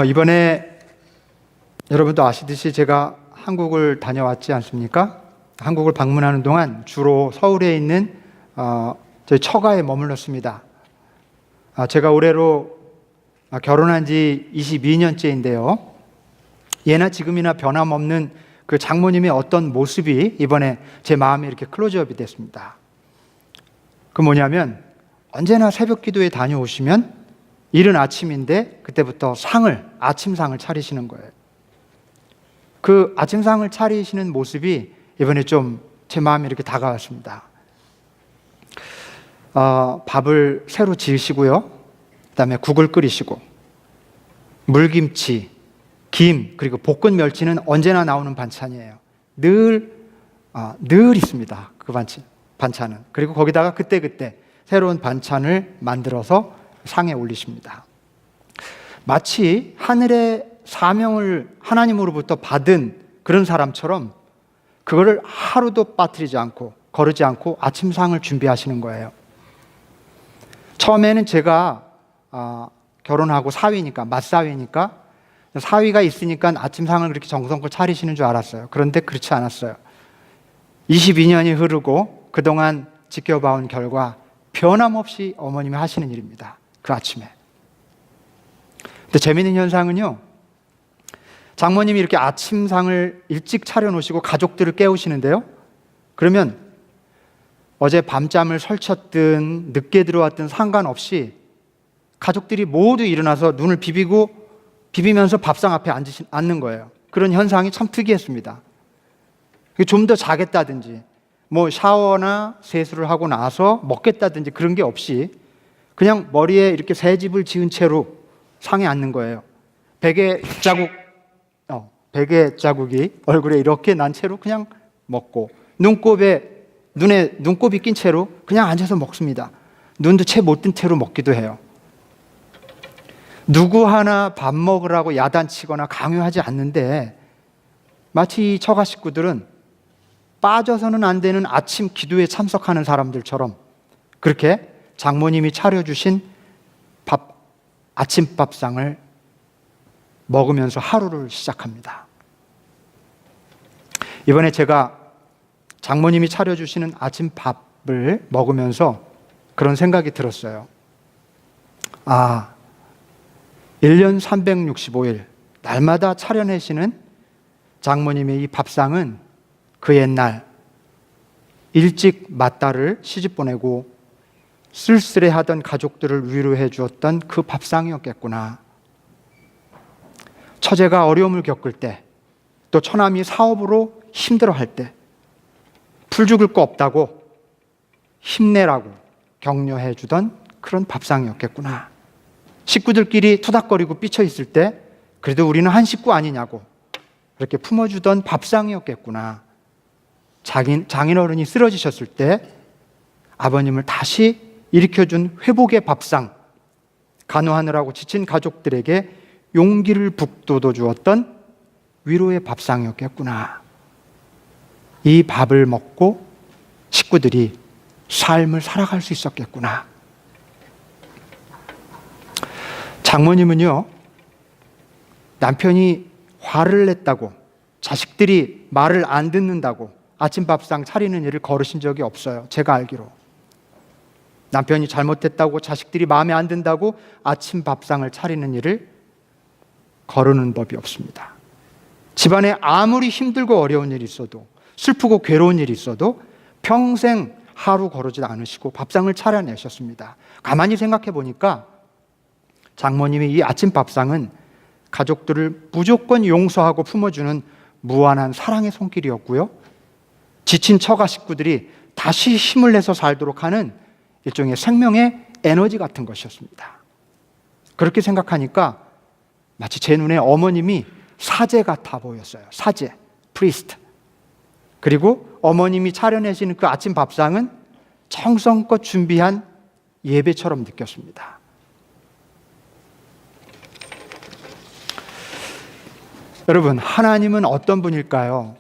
이번에 여러분도 아시듯이 제가 한국을 다녀왔지 않습니까? 한국을 방문하는 동안 주로 서울에 있는 저희 처가에 머물렀습니다. 제가 올해로 결혼한 지 22년째인데요. 예나 지금이나 변함없는 그 장모님의 어떤 모습이 이번에 제 마음에 이렇게 클로즈업이 됐습니다. 그 뭐냐면 언제나 새벽 기도에 다녀오시면 이른 아침인데 그때부터 아침상을 차리시는 거예요. 그 아침상을 차리시는 모습이 이번에 좀 제 마음에 이렇게 다가왔습니다. 밥을 새로 지으시고요. 그다음에 국을 끓이시고 물김치, 김, 그리고 볶은 멸치는 언제나 나오는 반찬이에요. 늘 있습니다. 그 반찬은. 그리고 거기다가 그때그때 새로운 반찬을 만들어서 상에 올리십니다. 마치 하늘의 사명을 하나님으로부터 받은 그런 사람처럼 그거를 하루도 빠뜨리지 않고 거르지 않고 아침상을 준비하시는 거예요. 처음에는 제가 결혼하고 맞사위니까 사위가 있으니까 아침상을 그렇게 정성껏 차리시는 줄 알았어요. 그런데 그렇지 않았어요. 22년이 흐르고 그동안 지켜봐온 결과 변함없이 어머님이 하시는 일입니다. 그 아침에. 근데 재미있는 현상은요, 장모님이 이렇게 아침상을 일찍 차려놓으시고 가족들을 깨우시는데요, 그러면 어제 밤잠을 설쳤든 늦게 들어왔든 상관없이 가족들이 모두 일어나서 눈을 비비면서 밥상 앞에 앉는 거예요. 그런 현상이 참 특이했습니다. 좀 더 자겠다든지 샤워나 세수를 하고 나서 먹겠다든지 그런 게 없이 그냥 머리에 이렇게 새집을 지은 채로 상에 앉는 거예요. 베개 자국이 얼굴에 이렇게 난 채로 그냥 먹고 눈에 눈곱이 낀 채로 그냥 앉아서 먹습니다. 눈도 채 못 뜬 채로 먹기도 해요. 누구 하나 밥 먹으라고 야단치거나 강요하지 않는데 마치 이 처가 식구들은 빠져서는 안 되는 아침 기도에 참석하는 사람들처럼 그렇게 장모님이 차려주신 아침밥상을 먹으면서 하루를 시작합니다. 이번에 제가 장모님이 차려주시는 아침밥을 먹으면서 그런 생각이 들었어요. 1년 365일 날마다 차려내시는 장모님의 이 밥상은 그 옛날 일찍 맞딸을 시집 보내고 쓸쓸해하던 가족들을 위로해 주었던 그 밥상이었겠구나. 처제가 어려움을 겪을 때, 또 처남이 사업으로 힘들어할 때 풀 죽을 거 없다고 힘내라고 격려해 주던 그런 밥상이었겠구나. 식구들끼리 투닥거리고 삐쳐 있을 때 그래도 우리는 한 식구 아니냐고 그렇게 품어주던 밥상이었겠구나. 장인어른이 쓰러지셨을 때 아버님을 다시 일으켜준 회복의 밥상, 간호하느라고 지친 가족들에게 용기를 북돋워 주었던 위로의 밥상이었겠구나. 이 밥을 먹고 식구들이 삶을 살아갈 수 있었겠구나. 장모님은요, 남편이 화를 냈다고, 자식들이 말을 안 듣는다고 아침밥상 차리는 일을 거르신 적이 없어요. 제가 알기로. 남편이 잘못했다고, 자식들이 마음에 안 든다고 아침밥상을 차리는 일을 거르는 법이 없습니다. 집안에 아무리 힘들고 어려운 일이 있어도, 슬프고 괴로운 일이 있어도 평생 하루 거르지 않으시고 밥상을 차려내셨습니다. 가만히 생각해 보니까 장모님의 이 아침 밥상은 가족들을 무조건 용서하고 품어주는 무한한 사랑의 손길이었고요, 지친 처가 식구들이 다시 힘을 내서 살도록 하는 일종의 생명의 에너지 같은 것이었습니다. 그렇게 생각하니까 마치 제 눈에 어머님이 사제 같아 보였어요. 사제, 프리스트. 그리고 어머님이 차려내시는 그 아침 밥상은 정성껏 준비한 예배처럼 느꼈습니다. 여러분, 하나님은 어떤 분일까요?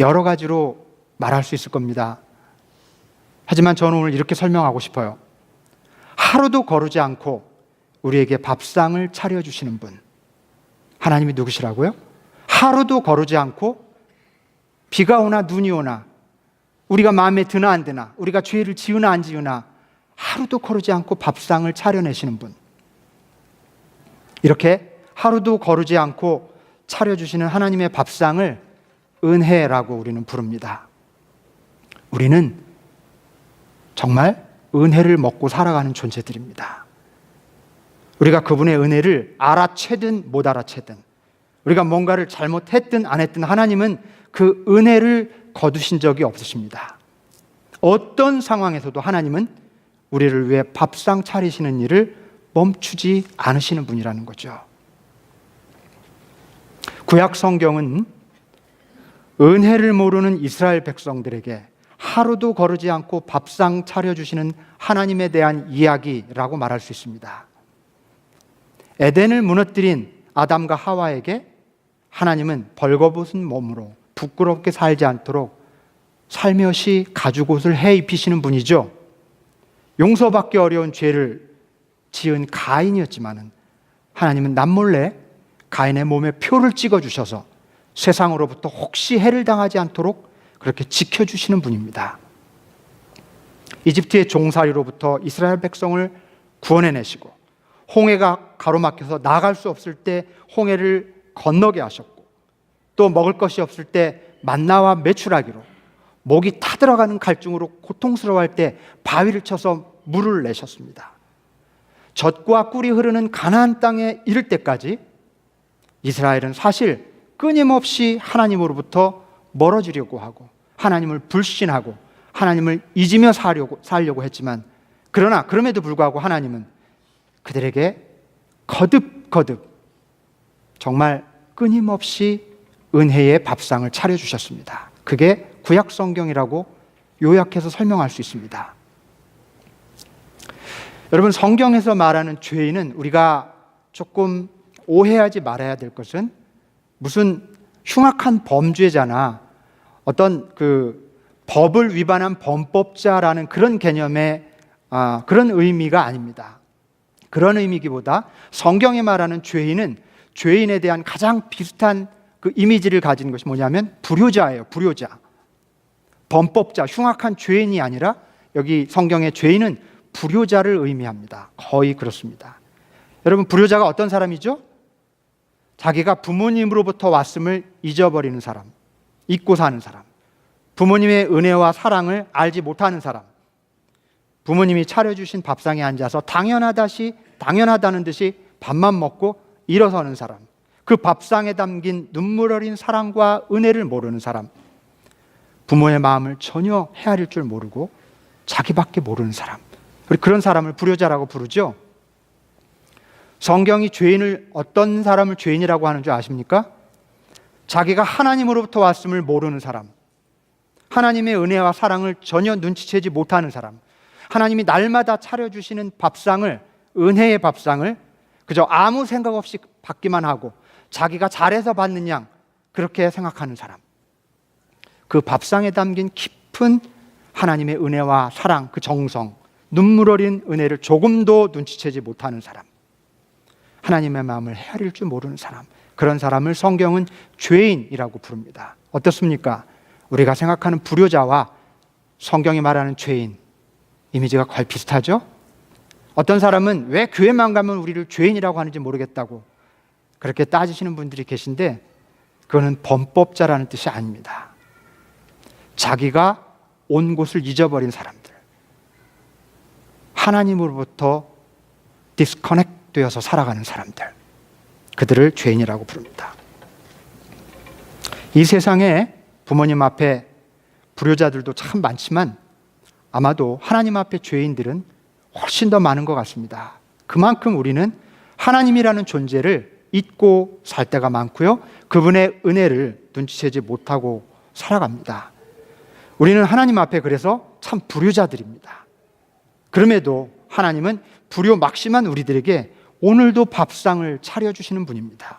여러 가지로 말할 수 있을 겁니다. 하지만 저는 오늘 이렇게 설명하고 싶어요. 하루도 거르지 않고 우리에게 밥상을 차려주시는 분. 하나님이 누구시라고요? 하루도 거르지 않고 비가 오나 눈이 오나 우리가 마음에 드나 안 드나 우리가 죄를 지으나 안 지으나 하루도 거르지 않고 밥상을 차려내시는 분. 이렇게 하루도 거르지 않고 차려주시는 하나님의 밥상을 은혜라고 우리는 부릅니다. 우리는 정말 은혜를 먹고 살아가는 존재들입니다. 우리가 그분의 은혜를 알아채든 못 알아채든 우리가 뭔가를 잘못했든 안 했든 하나님은 그 은혜를 거두신 적이 없으십니다. 어떤 상황에서도 하나님은 우리를 위해 밥상 차리시는 일을 멈추지 않으시는 분이라는 거죠. 구약 성경은 은혜를 모르는 이스라엘 백성들에게 하루도 거르지 않고 밥상 차려주시는 하나님에 대한 이야기라고 말할 수 있습니다. 에덴을 무너뜨린 아담과 하와에게 하나님은 벌거벗은 몸으로 부끄럽게 살지 않도록 살며시 가죽옷을 해 입히시는 분이죠. 용서받기 어려운 죄를 지은 가인이었지만 하나님은 남몰래 가인의 몸에 표를 찍어주셔서 세상으로부터 혹시 해를 당하지 않도록 그렇게 지켜주시는 분입니다. 이집트의 종살이로부터 이스라엘 백성을 구원해내시고 홍해가 가로막혀서 나갈 수 없을 때 홍해를 건너게 하셨고 또 먹을 것이 없을 때 만나와 메추라기로 목이 타들어가는 갈증으로 고통스러워할 때 바위를 쳐서 물을 내셨습니다. 젖과 꿀이 흐르는 가나안 땅에 이를 때까지 이스라엘은 사실 끊임없이 하나님으로부터 멀어지려고 하고 하나님을 불신하고 하나님을 잊으며 살려고 했지만 그러나 그럼에도 불구하고 하나님은 그들에게 거듭 정말 끊임없이 은혜의 밥상을 차려주셨습니다. 그게 구약 성경이라고 요약해서 설명할 수 있습니다. 여러분, 성경에서 말하는 죄인은 우리가 조금 오해하지 말아야 될 것은 무슨 흉악한 범죄자나 어떤 그 법을 위반한 범법자라는 그런 개념의 그런 의미가 아닙니다. 그런 의미기보다 성경에 말하는 죄인은 죄인에 대한 가장 비슷한 그 이미지를 가진 것이 뭐냐면 불효자예요. 불효자. 범법자, 흉악한 죄인이 아니라 여기 성경의 죄인은 불효자를 의미합니다. 거의 그렇습니다. 여러분, 불효자가 어떤 사람이죠? 자기가 부모님으로부터 왔음을 잊어버리는 사람, 잊고 사는 사람, 부모님의 은혜와 사랑을 알지 못하는 사람, 부모님이 차려주신 밥상에 앉아서 당연하다는 듯이 밥만 먹고 일어서는 사람, 그 밥상에 담긴 눈물 어린 사랑과 은혜를 모르는 사람, 부모의 마음을 전혀 헤아릴 줄 모르고 자기밖에 모르는 사람, 우리 그런 사람을 불효자라고 부르죠. 성경이 죄인을 어떤 사람을 죄인이라고 하는 줄 아십니까? 자기가 하나님으로부터 왔음을 모르는 사람, 하나님의 은혜와 사랑을 전혀 눈치채지 못하는 사람, 하나님이 날마다 차려주시는 밥상을, 은혜의 밥상을 그저 아무 생각 없이 받기만 하고 자기가 잘해서 받는 양 그렇게 생각하는 사람, 그 밥상에 담긴 깊은 하나님의 은혜와 사랑, 그 정성, 눈물 어린 은혜를 조금도 눈치채지 못하는 사람, 하나님의 마음을 헤아릴 줄 모르는 사람, 그런 사람을 성경은 죄인이라고 부릅니다. 어떻습니까? 우리가 생각하는 불효자와 성경이 말하는 죄인, 이미지가 거의 비슷하죠? 어떤 사람은 왜 교회만 가면 우리를 죄인이라고 하는지 모르겠다고 그렇게 따지시는 분들이 계신데 그거는 범법자라는 뜻이 아닙니다. 자기가 온 곳을 잊어버린 사람들, 하나님으로부터 디스커넥트 되어서 살아가는 사람들, 그들을 죄인이라고 부릅니다. 이 세상에 부모님 앞에 불효자들도 참 많지만 아마도 하나님 앞에 죄인들은 훨씬 더 많은 것 같습니다. 그만큼 우리는 하나님이라는 존재를 잊고 살 때가 많고요, 그분의 은혜를 눈치채지 못하고 살아갑니다. 우리는 하나님 앞에 그래서 참 불효자들입니다. 그럼에도 하나님은 불효 막심한 우리들에게 오늘도 밥상을 차려주시는 분입니다.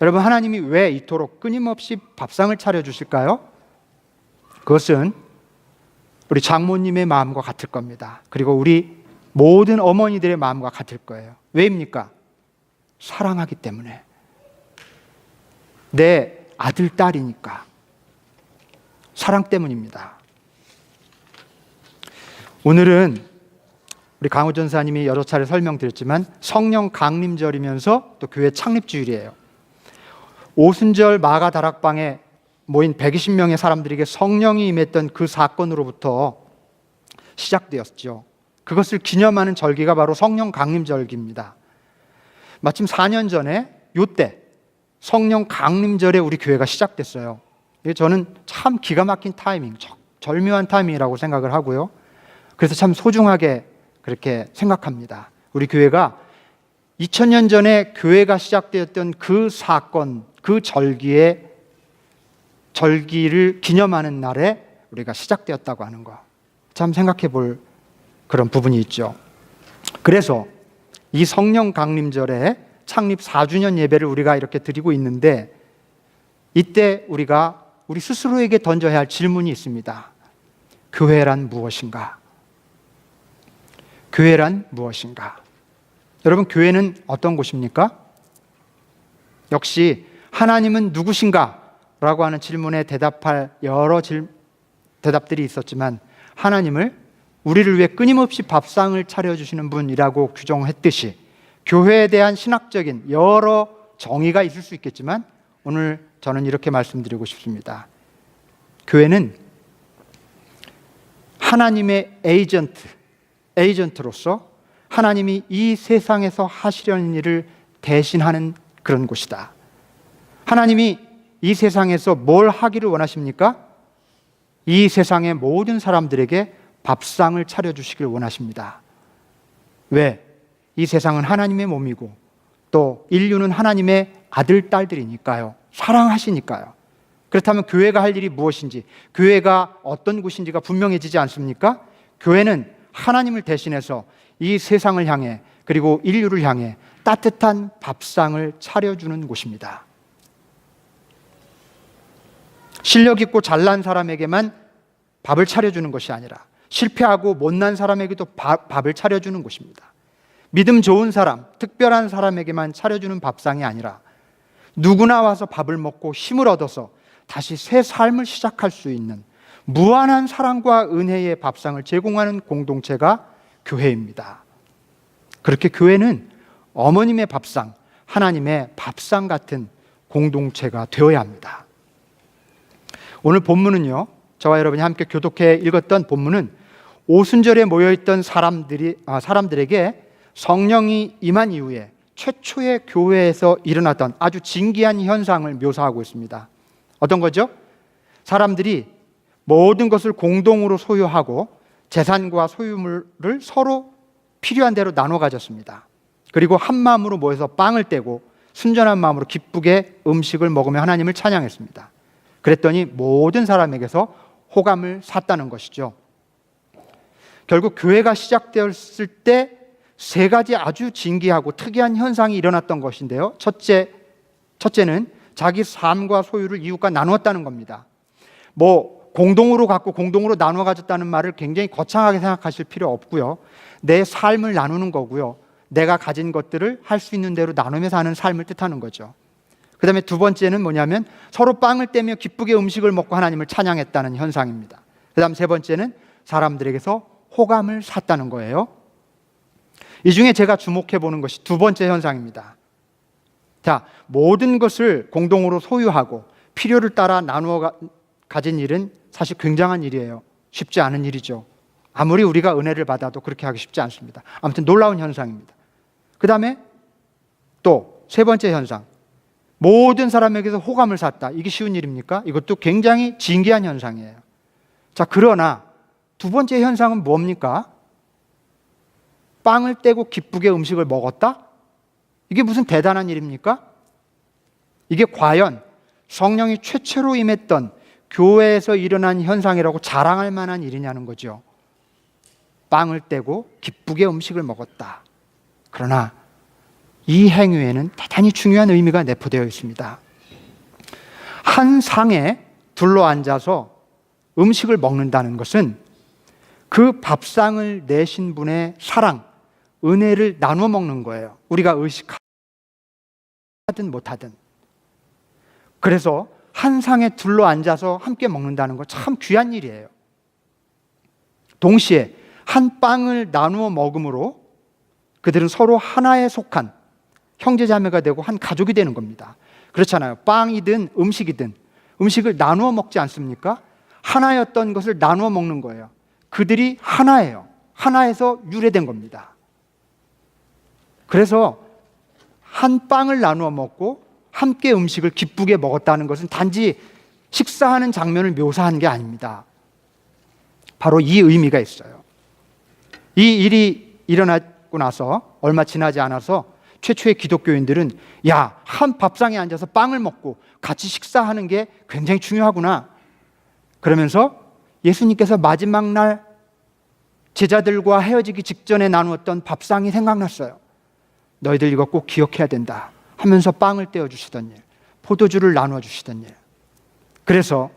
여러분, 하나님이 왜 이토록 끊임없이 밥상을 차려주실까요? 그것은 우리 장모님의 마음과 같을 겁니다. 그리고 우리 모든 어머니들의 마음과 같을 거예요. 왜입니까? 사랑하기 때문에. 내 아들, 딸이니까. 사랑 때문입니다. 오늘은 우리 강호 전사님이 여러 차례 설명드렸지만 성령 강림절이면서 또 교회 창립주일이에요. 오순절 마가 다락방에 모인 120명의 사람들에게 성령이 임했던 그 사건으로부터 시작되었죠. 그것을 기념하는 절기가 바로 성령 강림절기입니다. 마침 4년 전에 요때 성령 강림절에 우리 교회가 시작됐어요. 저는 참 기가 막힌 타이밍, 절묘한 타이밍이라고 생각을 하고요. 그래서 참 소중하게 그렇게 생각합니다. 우리 교회가 2000년 전에 교회가 시작되었던 그 사건, 그 절기를 기념하는 날에 우리가 시작되었다고 하는 거, 참 생각해 볼 그런 부분이 있죠. 그래서 이 성령 강림절에 창립 4주년 예배를 우리가 이렇게 드리고 있는데, 이때 우리가 우리 스스로에게 던져야 할 질문이 있습니다. 교회란 무엇인가? 교회란 무엇인가? 여러분, 교회는 어떤 곳입니까? 역시 하나님은 누구신가? 라고 하는 질문에 대답할 여러 대답들이 있었지만, 하나님을 우리를 위해 끊임없이 밥상을 차려주시는 분이라고 규정했듯이 교회에 대한 신학적인 여러 정의가 있을 수 있겠지만, 오늘 저는 이렇게 말씀드리고 싶습니다. 교회는 하나님의 에이전트로서 하나님이 이 세상에서 하시려는 일을 대신하는 그런 곳이다. 하나님이 이 세상에서 뭘 하기를 원하십니까? 이 세상의 모든 사람들에게 밥상을 차려주시길 원하십니다. 왜? 이 세상은 하나님의 몸이고 또 인류는 하나님의 아들, 딸들이니까요. 사랑하시니까요. 그렇다면 교회가 할 일이 무엇인지, 교회가 어떤 곳인지가 분명해지지 않습니까? 교회는 하나님을 대신해서 이 세상을 향해, 그리고 인류를 향해 따뜻한 밥상을 차려주는 곳입니다. 실력 있고 잘난 사람에게만 밥을 차려주는 것이 아니라 실패하고 못난 사람에게도 밥을 차려주는 곳입니다. 믿음 좋은 사람, 특별한 사람에게만 차려주는 밥상이 아니라 누구나 와서 밥을 먹고 힘을 얻어서 다시 새 삶을 시작할 수 있는 무한한 사랑과 은혜의 밥상을 제공하는 공동체가 교회입니다. 그렇게 교회는 어머님의 밥상, 하나님의 밥상 같은 공동체가 되어야 합니다. 오늘 본문은요, 저와 여러분이 함께 교독해 읽었던 본문은 오순절에 모여있던 사람들에게 성령이 임한 이후에 최초의 교회에서 일어났던 아주 진기한 현상을 묘사하고 있습니다. 어떤 거죠? 사람들이 모든 것을 공동으로 소유하고 재산과 소유물을 서로 필요한 대로 나눠 가졌습니다. 그리고 한 마음으로 모여서 빵을 떼고 순전한 마음으로 기쁘게 음식을 먹으며 하나님을 찬양했습니다. 그랬더니 모든 사람에게서 호감을 샀다는 것이죠. 결국 교회가 시작되었을 때 세 가지 아주 진기하고 특이한 현상이 일어났던 것인데요. 첫째는 자기 삶과 소유를 이웃과 나누었다는 겁니다. 공동으로 갖고 공동으로 나누어 가졌다는 말을 굉장히 거창하게 생각하실 필요 없고요. 내 삶을 나누는 거고요. 내가 가진 것들을 할 수 있는 대로 나누며 사는 삶을 뜻하는 거죠. 그 다음에 두 번째는 뭐냐면 서로 빵을 떼며 기쁘게 음식을 먹고 하나님을 찬양했다는 현상입니다. 그 다음 세 번째는 사람들에게서 호감을 샀다는 거예요. 이 중에 제가 주목해 보는 것이 두 번째 현상입니다. 자, 모든 것을 공동으로 소유하고 필요를 따라 나누어 가진 일은 사실 굉장한 일이에요. 쉽지 않은 일이죠. 아무리 우리가 은혜를 받아도 그렇게 하기 쉽지 않습니다. 아무튼 놀라운 현상입니다. 그 다음에 또 세 번째 현상, 모든 사람에게서 호감을 샀다. 이게 쉬운 일입니까? 이것도 굉장히 진기한 현상이에요. 자, 그러나 두 번째 현상은 뭡니까? 빵을 떼고 기쁘게 음식을 먹었다? 이게 무슨 대단한 일입니까? 이게 과연 성령이 최초로 임했던 교회에서 일어난 현상이라고 자랑할 만한 일이냐는 거죠. 빵을 떼고 기쁘게 음식을 먹었다. 그러나 이 행위에는 대단히 중요한 의미가 내포되어 있습니다. 한 상에 둘러앉아서 음식을 먹는다는 것은 그 밥상을 내신 분의 사랑, 은혜를 나눠 먹는 거예요. 우리가 의식하든 못하든. 그래서 한 상에 둘러 앉아서 함께 먹는다는 거 참 귀한 일이에요. 동시에 한 빵을 나누어 먹음으로 그들은 서로 하나에 속한 형제자매가 되고 한 가족이 되는 겁니다. 그렇잖아요. 빵이든 음식이든 음식을 나누어 먹지 않습니까? 하나였던 것을 나누어 먹는 거예요. 그들이 하나예요. 하나에서 유래된 겁니다. 그래서 한 빵을 나누어 먹고 함께 음식을 기쁘게 먹었다는 것은 단지 식사하는 장면을 묘사한 게 아닙니다. 바로 이 의미가 있어요. 이 일이 일어나고 나서 얼마 지나지 않아서 최초의 기독교인들은 야, 한 밥상에 앉아서 빵을 먹고 같이 식사하는 게 굉장히 중요하구나. 그러면서 예수님께서 마지막 날 제자들과 헤어지기 직전에 나누었던 밥상이 생각났어요. 너희들 이거 꼭 기억해야 된다 하면서 빵을 떼어주시던 일, 포도주를 나눠주시던 일. 그래서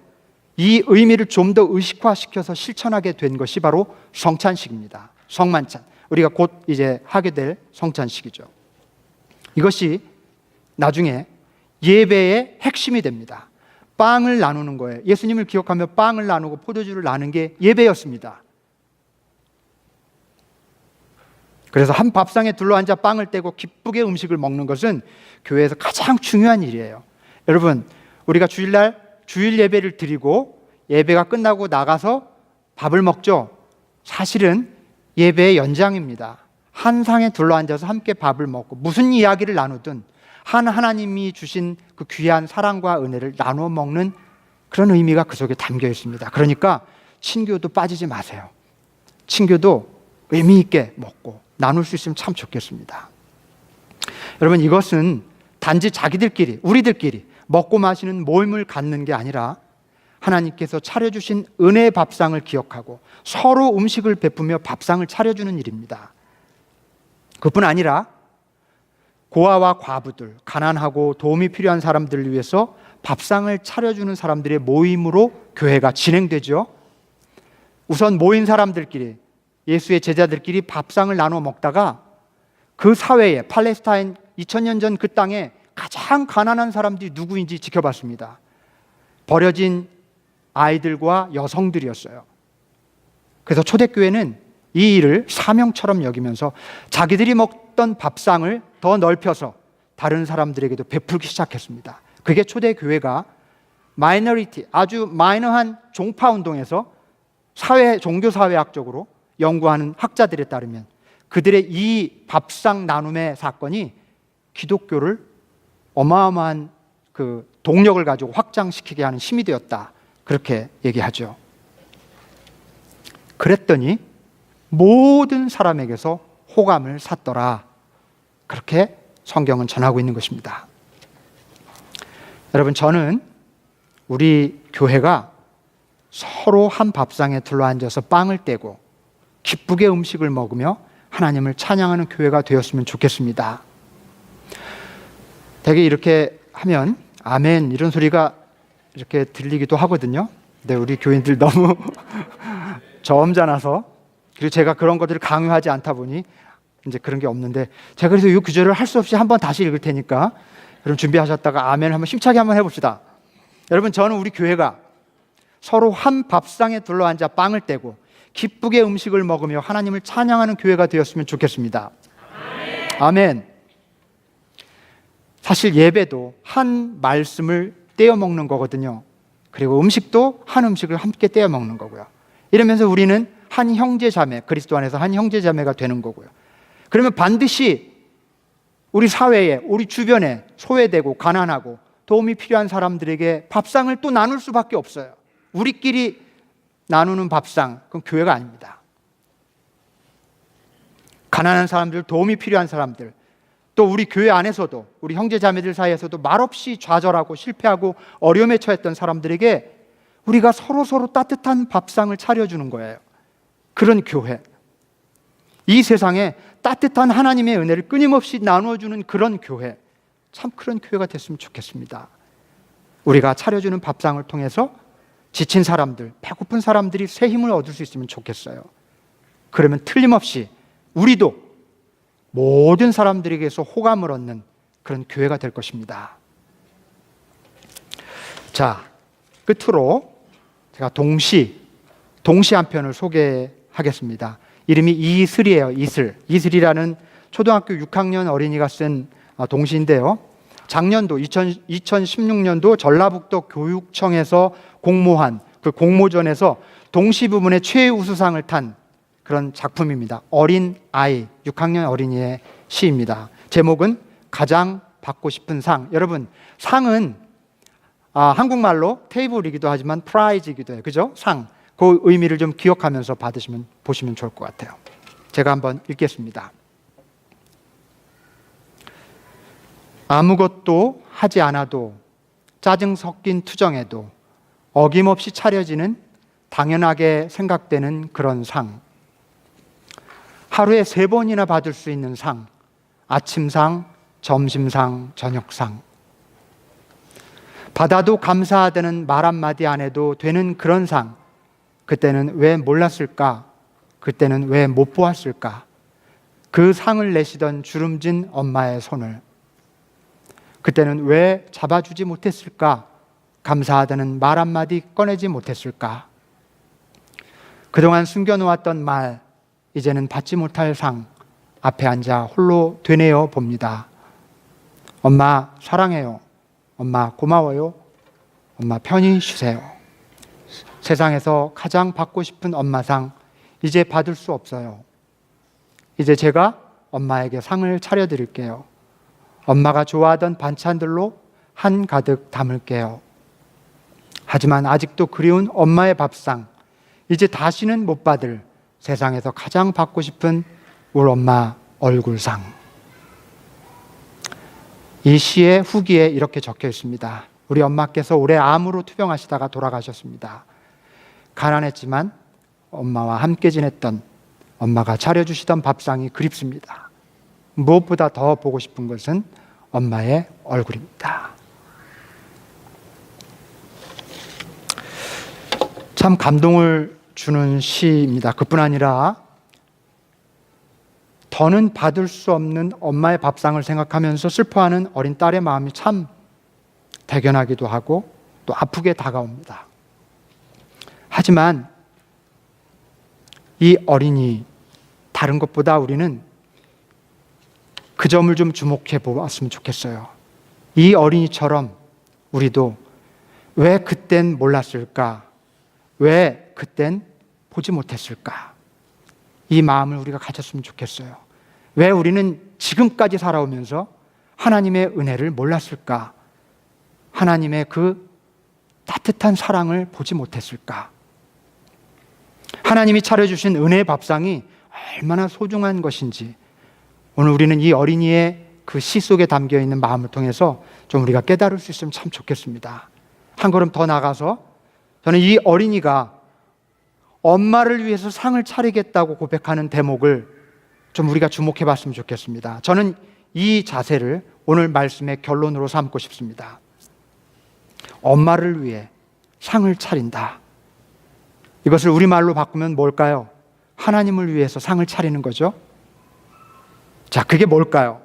이 의미를 좀 더 의식화시켜서 실천하게 된 것이 바로 성찬식입니다. 성만찬. 우리가 곧 이제 하게 될 성찬식이죠. 이것이 나중에 예배의 핵심이 됩니다. 빵을 나누는 거예요. 예수님을 기억하며 빵을 나누고 포도주를 나누는 게 예배였습니다. 그래서 한 밥상에 둘러앉아 빵을 떼고 기쁘게 음식을 먹는 것은 교회에서 가장 중요한 일이에요. 여러분, 우리가 주일날 주일 예배를 드리고 예배가 끝나고 나가서 밥을 먹죠. 사실은 예배의 연장입니다. 한 상에 둘러앉아서 함께 밥을 먹고 무슨 이야기를 나누든 하나님이 주신 그 귀한 사랑과 은혜를 나누어 먹는 그런 의미가 그 속에 담겨 있습니다. 그러니까 친교도 빠지지 마세요. 친교도 의미 있게 먹고 나눌 수 있으면 참 좋겠습니다. 여러분, 이것은 단지 자기들끼리, 우리들끼리 먹고 마시는 모임을 갖는 게 아니라 하나님께서 차려주신 은혜의 밥상을 기억하고 서로 음식을 베푸며 밥상을 차려주는 일입니다. 그뿐 아니라 고아와 과부들, 가난하고 도움이 필요한 사람들을 위해서 밥상을 차려주는 사람들의 모임으로 교회가 진행되죠. 우선 모인 사람들끼리, 예수의 제자들끼리 밥상을 나눠 먹다가 그 사회에, 팔레스타인 2000년 전 그 땅에 가장 가난한 사람들이 누구인지 지켜봤습니다. 버려진 아이들과 여성들이었어요. 그래서 초대교회는 이 일을 사명처럼 여기면서 자기들이 먹던 밥상을 더 넓혀서 다른 사람들에게도 베풀기 시작했습니다. 그게 초대교회가 마이너리티, 아주 마이너한 종파운동에서 종교사회학적으로 연구하는 학자들에 따르면 그들의 이 밥상 나눔의 사건이 기독교를 어마어마한 그 동력을 가지고 확장시키게 하는 힘이 되었다. 그렇게 얘기하죠. 그랬더니 모든 사람에게서 호감을 샀더라. 그렇게 성경은 전하고 있는 것입니다. 여러분, 저는 우리 교회가 서로 한 밥상에 둘러앉아서 빵을 떼고 기쁘게 음식을 먹으며 하나님을 찬양하는 교회가 되었으면 좋겠습니다. 되게 이렇게 하면 아멘 이런 소리가 이렇게 들리기도 하거든요. 근데 우리 교인들 너무 저음자나서, 그리고 제가 그런 것들을 강요하지 않다 보니 이제 그런 게 없는데, 제가 그래서 이 구절을 할 수 없이 한번 다시 읽을 테니까 여러분 준비하셨다가 아멘 한번 힘차게 한번 해봅시다. 여러분, 저는 우리 교회가 서로 한 밥상에 둘러앉아 빵을 떼고 기쁘게 음식을 먹으며 하나님을 찬양하는 교회가 되었으면 좋겠습니다. 아멘. 사실 예배도 한 말씀을 떼어 먹는 거거든요. 그리고 음식도 한 음식을 함께 떼어 먹는 거고요. 이러면서 우리는 한 형제자매, 그리스도 안에서 한 형제자매가 되는 거고요. 그러면 반드시 우리 사회에, 우리 주변에 소외되고 가난하고 도움이 필요한 사람들에게 밥상을 또 나눌 수밖에 없어요. 우리끼리 나누는 밥상, 그건 교회가 아닙니다. 가난한 사람들, 도움이 필요한 사람들, 또 우리 교회 안에서도, 우리 형제자매들 사이에서도 말없이 좌절하고 실패하고 어려움에 처했던 사람들에게 우리가 서로 따뜻한 밥상을 차려주는 거예요. 그런 교회, 이 세상에 따뜻한 하나님의 은혜를 끊임없이 나누어주는 그런 교회, 참 그런 교회가 됐으면 좋겠습니다. 우리가 차려주는 밥상을 통해서 지친 사람들, 배고픈 사람들이 새 힘을 얻을 수 있으면 좋겠어요. 그러면 틀림없이 우리도 모든 사람들에게서 호감을 얻는 그런 교회가 될 것입니다. 자, 끝으로 제가 동시 한 편을 소개하겠습니다. 이름이 이슬이에요. 이슬이라는 초등학교 6학년 어린이가 쓴 동시인데요. 작년도 2016년도 전라북도 교육청에서 공모한 그 공모전에서 동시 부문의 최우수상을 탄 그런 작품입니다. 어린 아이, 6학년 어린이의 시입니다. 제목은 가장 받고 싶은 상. 여러분, 상은 한국말로 테이블이기도 하지만 프라이즈이기도 해요. 그죠? 상. 그 의미를 좀 기억하면서 보시면 좋을 것 같아요. 제가 한번 읽겠습니다. 아무것도 하지 않아도 짜증 섞인 투정에도 어김없이 차려지는 당연하게 생각되는 그런 상. 하루에 3번이나 받을 수 있는 상. 아침상, 점심상, 저녁상. 받아도 감사하다는 말 한마디 안 해도 되는 그런 상. 그때는 왜 몰랐을까? 그때는 왜 못 보았을까? 그 상을 내시던 주름진 엄마의 손을 그때는 왜 잡아주지 못했을까? 감사하다는 말 한마디 꺼내지 못했을까? 그동안 숨겨놓았던 말, 이제는 받지 못할 상 앞에 앉아 홀로 되뇌어 봅니다. 엄마 사랑해요. 엄마 고마워요. 엄마 편히 쉬세요. 세상에서 가장 받고 싶은 엄마상 이제 받을 수 없어요. 이제 제가 엄마에게 상을 차려드릴게요. 엄마가 좋아하던 반찬들로 한가득 담을게요. 하지만 아직도 그리운 엄마의 밥상, 이제 다시는 못 받을 세상에서 가장 받고 싶은 우리 엄마 얼굴상. 이 시의 후기에 이렇게 적혀 있습니다. 우리 엄마께서 올해 암으로 투병하시다가 돌아가셨습니다. 가난했지만 엄마와 함께 지냈던 엄마가 차려주시던 밥상이 그립습니다. 무엇보다 더 보고 싶은 것은 엄마의 얼굴입니다. 참 감동을 주는 시입니다. 그뿐 아니라 더는 받을 수 없는 엄마의 밥상을 생각하면서 슬퍼하는 어린 딸의 마음이 참 대견하기도 하고 또 아프게 다가옵니다. 하지만 이 어린이, 다른 것보다 우리는 그 점을 좀 주목해 보았으면 좋겠어요. 이 어린이처럼 우리도 왜 그땐 몰랐을까? 왜 그땐 보지 못했을까? 이 마음을 우리가 가졌으면 좋겠어요. 왜 우리는 지금까지 살아오면서 하나님의 은혜를 몰랐을까? 하나님의 그 따뜻한 사랑을 보지 못했을까? 하나님이 차려주신 은혜의 밥상이 얼마나 소중한 것인지 오늘 우리는 이 어린이의 그 시 속에 담겨있는 마음을 통해서 좀 우리가 깨달을 수 있으면 참 좋겠습니다. 한 걸음 더 나가서 저는 이 어린이가 엄마를 위해서 상을 차리겠다고 고백하는 대목을 좀 우리가 주목해 봤으면 좋겠습니다. 저는 이 자세를 오늘 말씀의 결론으로 삼고 싶습니다. 엄마를 위해 상을 차린다. 이것을 우리말로 바꾸면 뭘까요? 하나님을 위해서 상을 차리는 거죠. 자, 그게 뭘까요?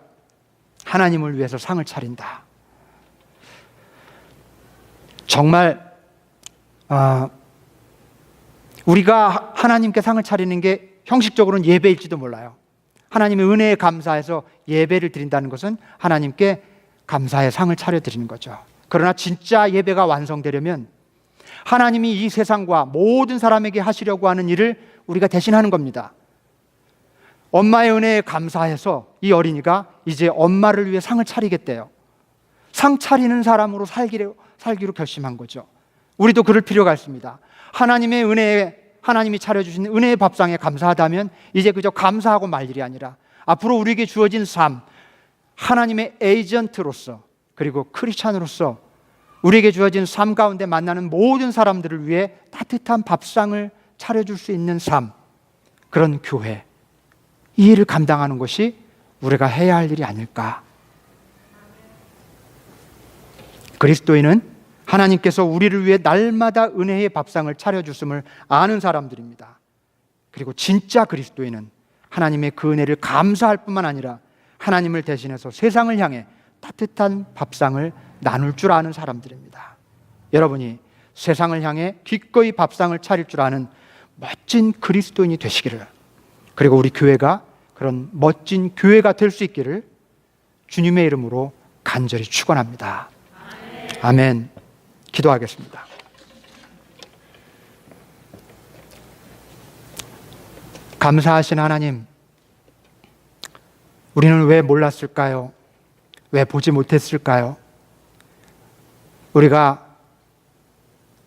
하나님을 위해서 상을 차린다. 정말 우리가 하나님께 상을 차리는 게 형식적으로는 예배일지도 몰라요. 하나님의 은혜에 감사해서 예배를 드린다는 것은 하나님께 감사의 상을 차려드리는 거죠. 그러나 진짜 예배가 완성되려면 하나님이 이 세상과 모든 사람에게 하시려고 하는 일을 우리가 대신하는 겁니다. 엄마의 은혜에 감사해서 이 어린이가 이제 엄마를 위해 상을 차리겠대요. 상 차리는 사람으로 살기로 결심한 거죠. 우리도 그럴 필요가 있습니다. 하나님의 은혜에, 하나님이 차려주신 은혜의 밥상에 감사하다면 이제 그저 감사하고 말 일이 아니라 앞으로 우리에게 주어진 삶, 하나님의 에이전트로서 그리고 크리스찬으로서 우리에게 주어진 삶 가운데 만나는 모든 사람들을 위해 따뜻한 밥상을 차려줄 수 있는 삶, 그런 교회, 이 일을 감당하는 것이 우리가 해야 할 일이 아닐까. 그리스도인은 하나님께서 우리를 위해 날마다 은혜의 밥상을 차려주심을 아는 사람들입니다. 그리고 진짜 그리스도인은 하나님의 그 은혜를 감사할 뿐만 아니라 하나님을 대신해서 세상을 향해 따뜻한 밥상을 나눌 줄 아는 사람들입니다. 여러분이 세상을 향해 기꺼이 밥상을 차릴 줄 아는 멋진 그리스도인이 되시기를, 그리고 우리 교회가 그런 멋진 교회가 될 수 있기를 주님의 이름으로 간절히 축원합니다. 아멘. 기도하겠습니다. 감사하신 하나님, 우리는 왜 몰랐을까요? 왜 보지 못했을까요? 우리가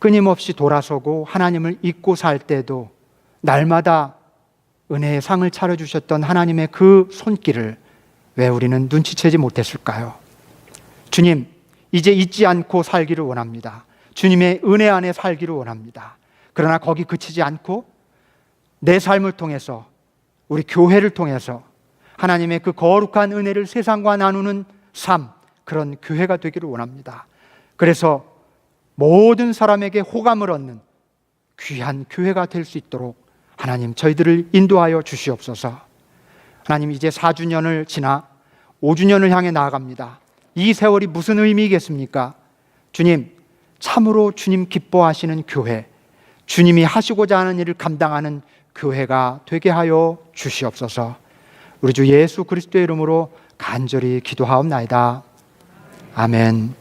끊임없이 돌아서고 하나님을 잊고 살 때도 날마다 은혜의 상을 차려주셨던 하나님의 그 손길을 왜 우리는 눈치채지 못했을까요? 주님, 이제 잊지 않고 살기를 원합니다. 주님의 은혜 안에 살기를 원합니다. 그러나 거기 그치지 않고 내 삶을 통해서, 우리 교회를 통해서 하나님의 그 거룩한 은혜를 세상과 나누는 삶, 그런 교회가 되기를 원합니다. 그래서 모든 사람에게 호감을 얻는 귀한 교회가 될 수 있도록 하나님, 저희들을 인도하여 주시옵소서. 하나님, 이제 4주년을 지나 5주년을 향해 나아갑니다. 이 세월이 무슨 의미겠습니까? 주님, 참으로 주님 기뻐하시는 교회, 주님이 하시고자 하는 일을 감당하는 교회가 되게 하여 주시옵소서. 우리 주 예수 그리스도의 이름으로 간절히 기도하옵나이다. 아멘.